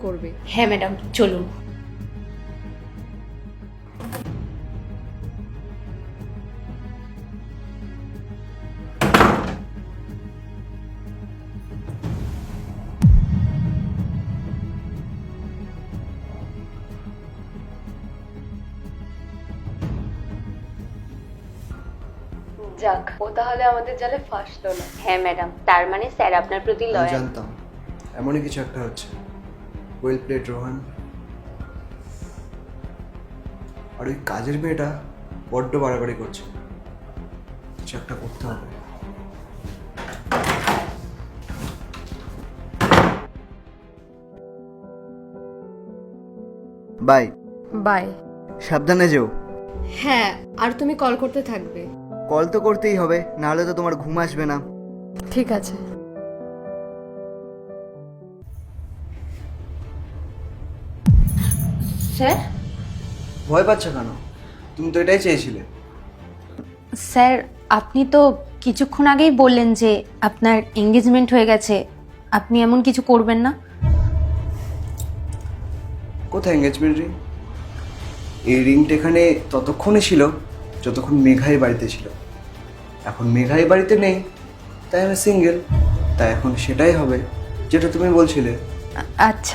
করবে। হ্যাঁ ম্যাডাম, চলুন। যাক, ও তাহলে আমাদের জালে ফাঁসলো না। হ্যাঁ ম্যাডাম, তার মানে স্যার আপনার প্রতি আমি লয়াল। জানতাম এমনই কিছু একটা হচ্ছে। Well played Rohan. আর ওই কাজের মেয়েটা বড্ড বাড়াবাড়ি করছে, কিছু একটা করতে হবে। বাই। বাই। সাবধানে যেও। হ্যাঁ, আর তুমি কল করতে থাকবে। কল তো করতেই হবে, নাহলে তো তোমার ঘুম আসবে না। ঠিক আছে। স্যার? ভয় পাচ্ছ কেন? তুমি তো এটাই চেয়েছিলে। স্যার, আপনি তো কিছুক্ষণ আগেই বললেন যে আপনার এঙ্গেজমেন্ট হয়ে গেছে, আপনি এমন কিছু করবেন না। কোথায় এঙ্গেজমেন্ট রিং? এই রিংটা এখানে ততক্ষণই ছিল যতক্ষণ মেঘাই বাড়িতে ছিল। এখন মেঘাই বাড়িতে নেই, তাই আমি সিঙ্গেল। তাই এখন সেটাই হবে যেটা তুমি বলছিলে। আচ্ছা,